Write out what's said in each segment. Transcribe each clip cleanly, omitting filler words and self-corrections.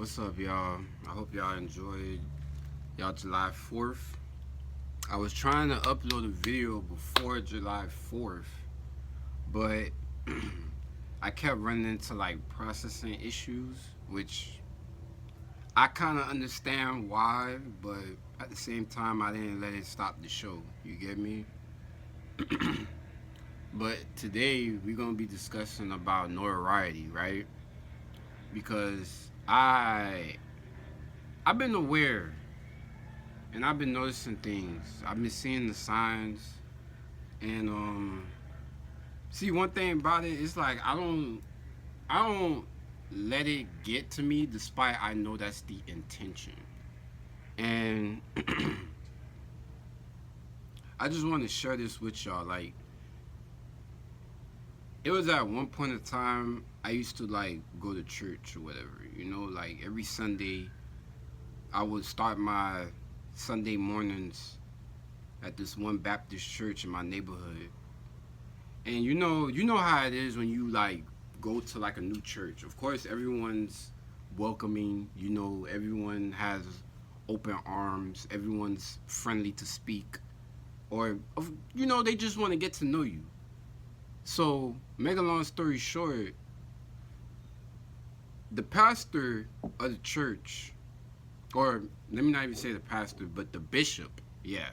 What's up, y'all? I hope y'all enjoyed y'all July 4th. I was trying to upload a video before July 4th, but I kept running into like processing issues, which I kind of understand why, but at the same time, I didn't let it stop the show. You get me? But today, we're going to be discussing about notoriety, right? Because I've been aware and I've been noticing things. I've been seeing the signs, and see, one thing about it is like I don't let it get to me, despite I know that's the intention. And I just want to share this with y'all. Like, it was at one point in time I used to like go to church or whatever. Like every Sunday I would start my Sunday mornings at this one Baptist church in my neighborhood. And you know how it is when you like go to like a new church. Of course, everyone's welcoming. Everyone has open arms. Everyone's friendly to speak, or they just want to get to know you. So, make a long story short, the pastor of the church, or let me not even say the pastor, but the bishop, yeah,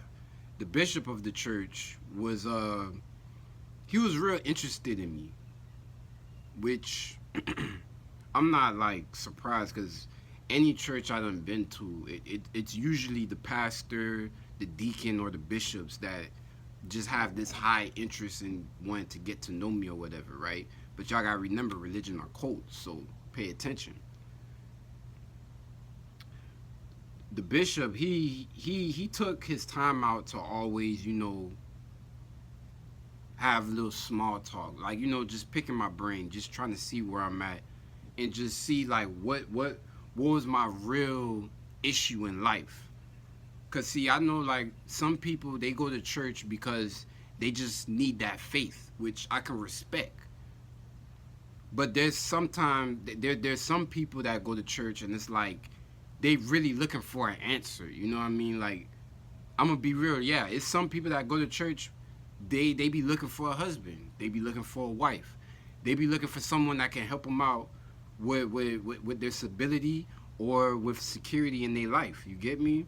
the bishop of the church was he was real interested in me, which I'm not like surprised, because any church I done been to, it's usually the pastor, the deacon, or the bishops that just have this high interest in wanting to get to know me or whatever, right? But y'all gotta remember, religion are cults, so pay attention. The bishop, he took his time out to always, have a little small talk, like just picking my brain, just trying to see where I'm at, and just see like what was my real issue in life. Cause see, I know like some people, they go to church because they just need that faith, which I can respect. But there's some people that go to church and it's like they really looking for an answer. You know what I mean? Like, I'm gonna be real. Yeah, it's some people that go to church. They be looking for a husband. They be looking for a wife. They be looking for someone that can help them out with their stability or with security in their life. You get me?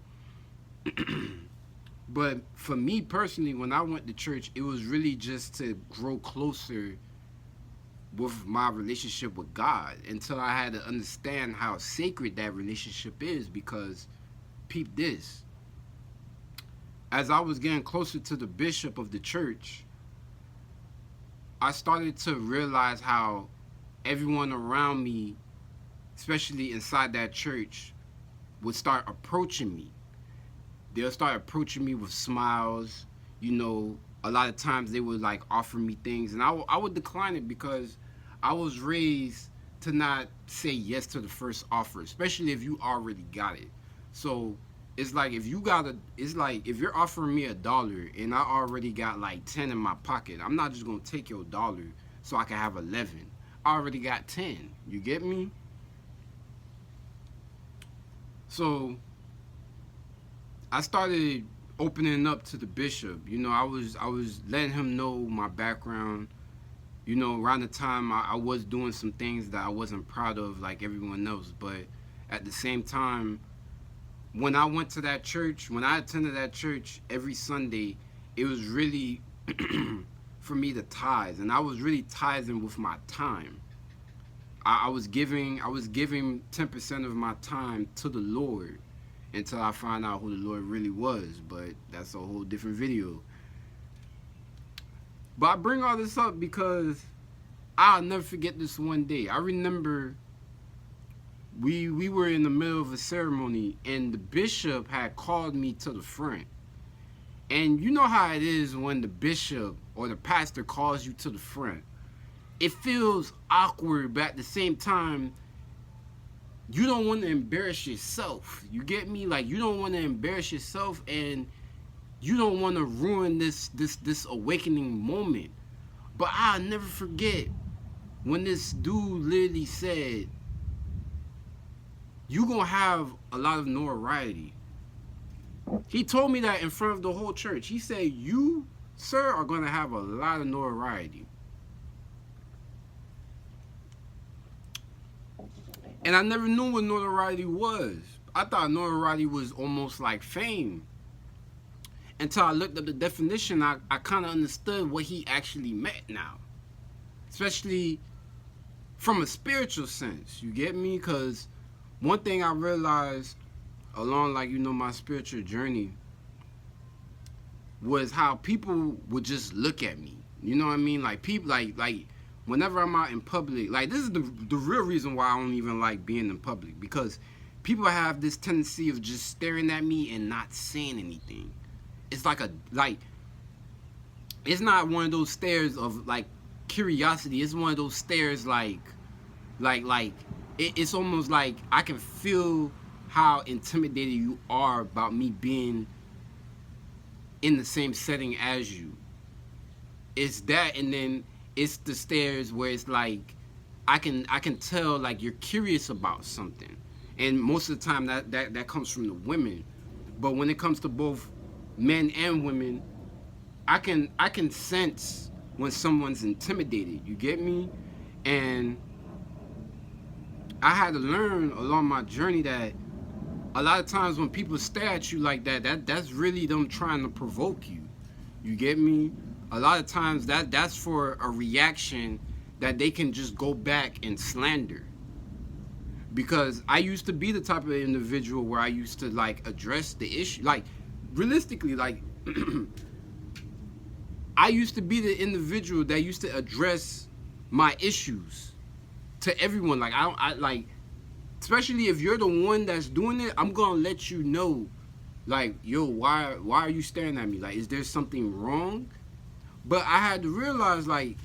But for me personally, when I went to church, it was really just to grow closer with my relationship with God, until I had to understand how sacred that relationship is. Because, peep this, as I was getting closer to the bishop of the church, I started to realize how everyone around me, especially inside that church, would start approaching me. They'll start approaching me with smiles. A lot of times they would like offer me things, and I would decline it, because I was raised to not say yes to the first offer, especially if you already got it. So it's like it's like if you're offering me $1 and I already got like 10 in my pocket, I'm not just gonna take your dollar so I can have 11. I already got 10. You get me? So I started opening up to the bishop. I was letting him know my background. Around the time I was doing some things that I wasn't proud of like everyone else. But at the same time, when I went to that church, when I attended that church every Sunday, it was really for me to tithe. And I was really tithing with my time. I was giving 10% of my time to the Lord, until I found out who the Lord really was. But that's a whole different video. But I bring all this up because I'll never forget this one day. I remember we were in the middle of a ceremony, and the bishop had called me to the front. And you know how it is when the bishop or the pastor calls you to the front. It feels awkward, but at the same time, you don't want to embarrass yourself. You get me? Like, you don't want to embarrass yourself, and you don't want to ruin this awakening moment. But I'll never forget when this dude literally said, you gonna have a lot of notoriety. He told me that in front of the whole church. He said, you, sir, are gonna have a lot of notoriety. And I never knew what notoriety was. I thought notoriety was almost like fame. Until I looked up the definition, I kind of understood what he actually meant now. Especially from a spiritual sense, you get me? Because one thing I realized along, like, my spiritual journey was how people would just look at me. You know what I mean? Like, people, like whenever I'm out in public, like, this is the real reason why I don't even like being in public. Because people have this tendency of just staring at me and not saying anything. It's it's not one of those stares of, like, curiosity. It's one of those stares it's almost like I can feel how intimidated you are about me being in the same setting as you. It's that, and then it's the stares where it's like I can tell, like, you're curious about something, and most of the time that comes from the women. But when it comes to both men and women, I can sense when someone's intimidated. You get me? And I had to learn along my journey that a lot of times when people stare at you like that's really them trying to provoke you. You get me? A lot of times that's for a reaction that they can just go back and slander. Because I used to be the type of individual where I used to, like, address the issue. Like, realistically, like, I used to be the individual that used to address my issues to everyone. Like, I like, especially if you're the one that's doing it, I'm gonna let you know, like, yo, why are you staring at me? Like, is there something wrong? But I had to realize, like,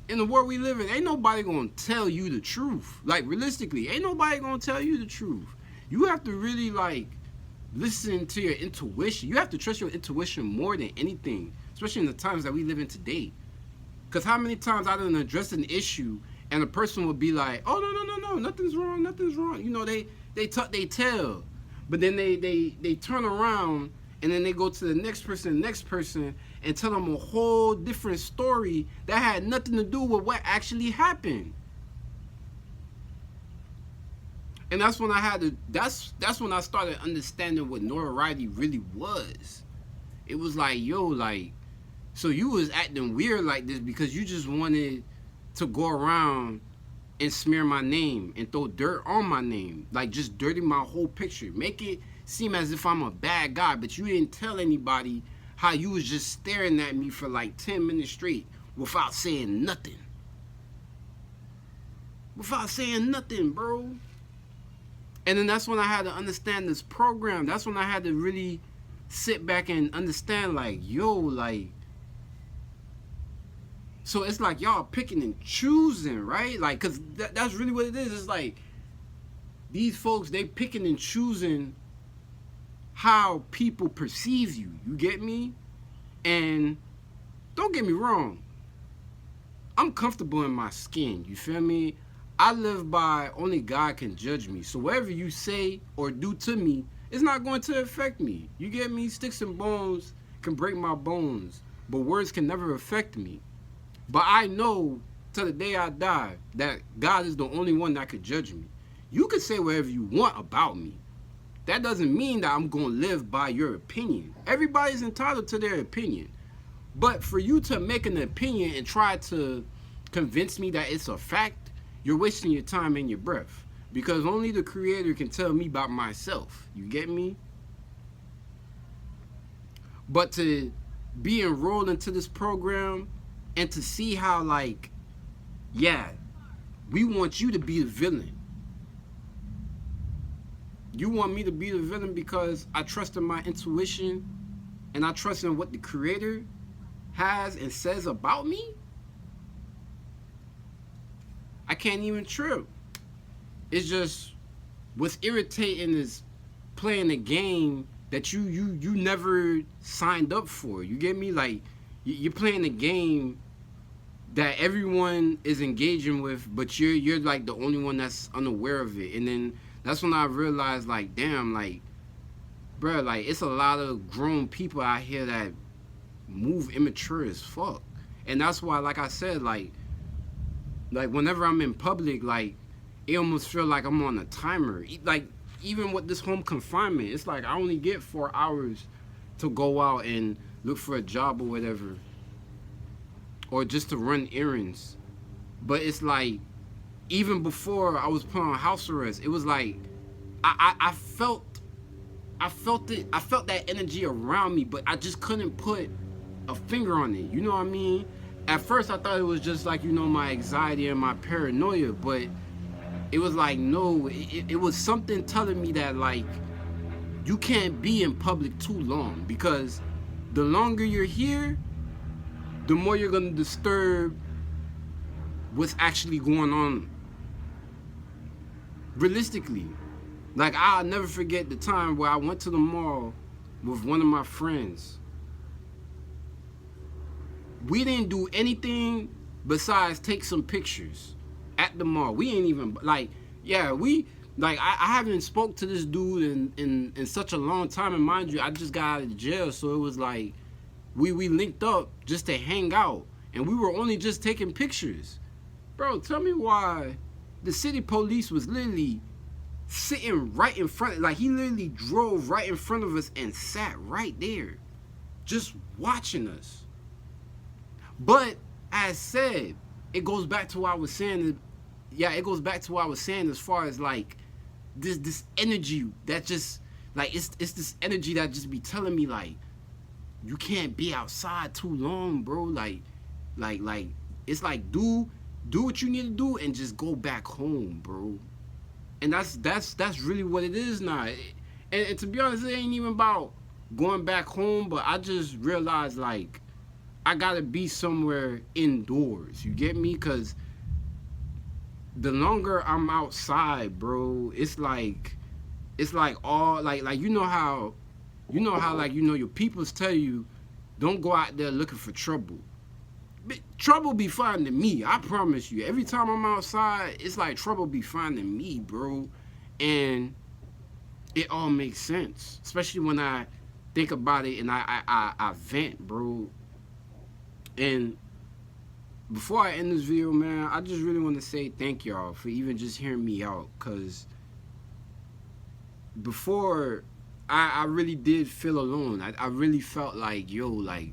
in the world we live in, ain't nobody gonna tell you the truth. Like, realistically, ain't nobody gonna tell you the truth. You have to really, like, listen to your intuition. You have to trust your intuition more than anything, especially in the times that we live in today. Because how many times I done addressed an issue and a person would be like, oh, no, nothing's wrong. They tuck they tail. But then they turn around and then they go to the next person and tell them a whole different story that had nothing to do with what actually happened. And that's when that's when I started understanding what notoriety really was. It was like, yo, like, so you was acting weird like this because you just wanted to go around and smear my name and throw dirt on my name. Like, just dirty my whole picture. Make it seem as if I'm a bad guy, but you didn't tell anybody how you was just staring at me for like 10 minutes straight without saying nothing. Without saying nothing, bro. And then that's when I had to understand this program. That's when I had to really sit back and understand, like, yo, like, so it's like y'all picking and choosing, right? Like, because that's really what it is. It's like these folks, they picking and choosing how people perceive you. You get me? And don't get me wrong, I'm comfortable in my skin. You feel me? I live by only God can judge me. So whatever you say or do to me, it's not going to affect me. You get me? Sticks and bones can break my bones, but words can never affect me. But I know till the day I die that God is the only one that could judge me. You can say whatever you want about me. That doesn't mean that I'm going to live by your opinion. Everybody's entitled to their opinion. But for you to make an opinion and try to convince me that it's a fact, you're wasting your time and your breath. Because only the Creator can tell me about myself. You get me? But to be enrolled into this program and to see how, like, yeah, we want you to be the villain. You want me to be the villain because I trust in my intuition and I trust in what the Creator has and says about me? I can't even trip. It's just what's irritating is playing a game that you never signed up for. You get me? Like, you're playing a game that everyone is engaging with, but you're like the only one that's unaware of it. And then That's when I realized, like, damn, like, bro, like, it's a lot of grown people out here that move immature as fuck. And that's why, like I said, like whenever I'm in public, like, it almost feel like I'm on a timer. Like, even with this home confinement, it's like I only get 4 hours to go out and look for a job or whatever, or just to run errands. But it's like, even before I was put on house arrest, it was like I felt it. I felt that energy around me, but I just couldn't put a finger on it. You know what I mean? At first, I thought it was just like, my anxiety and my paranoia, but it was like, no, it was something telling me that, like, you can't be in public too long, because the longer you're here, the more you're gonna disturb what's actually going on realistically. Like, I'll never forget the time where I went to the mall with one of my friends. We didn't do anything besides take some pictures at the mall. We ain't even, like, yeah, I haven't spoke to this dude in such a long time. And mind you, I just got out of jail. So it was like, we linked up just to hang out. And we were only just taking pictures. Bro, tell me why the city police was literally sitting right in front. Like, he literally drove right in front of us and sat right there, just watching us. But as said, it goes back to what I was saying. Yeah, it goes back to what I was saying as far as, like, this energy that just, like, it's this energy that just be telling me, like, you can't be outside too long, bro. Like it's like, do what you need to do and just go back home, bro. And that's really what it is now. And to be honest, it ain't even about going back home, but I just realized, like, I gotta be somewhere indoors. You get me? Cause the longer I'm outside, bro, it's like all like how like, your peoples tell you, don't go out there looking for trouble. But trouble be finding me, I promise you. Every time I'm outside, it's like trouble be finding me, bro. And it all makes sense, especially when I think about it and I vent, bro. And before I end this video, man, I just really want to say thank y'all for even just hearing me out. Because before, I really did feel alone. I really felt like, yo, like,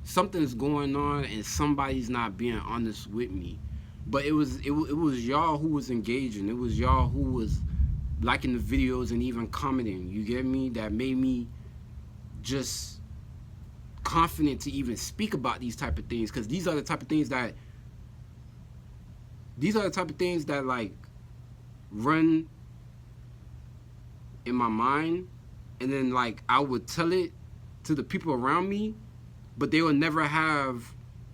something's going on and somebody's not being honest with me. But it was y'all who was engaging. It was y'all who was liking the videos and even commenting. You get me? That made me just confident to even speak about these type of things, because these are the type of things that like run in my mind, and then, like, I would tell it to the people around me, but they will never have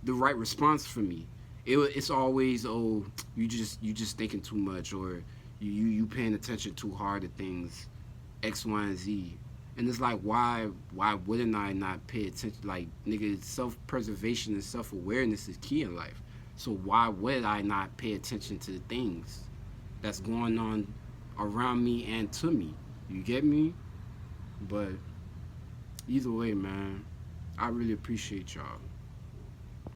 the right response for me. It's always, oh, you just thinking too much, or you paying attention too hard to things, X, Y, and Z. And it's like, why wouldn't I not pay attention? Like, nigga, self-preservation and self-awareness is key in life. So why would I not pay attention to the things that's going on around me and to me? You get me? But either way, man, I really appreciate y'all.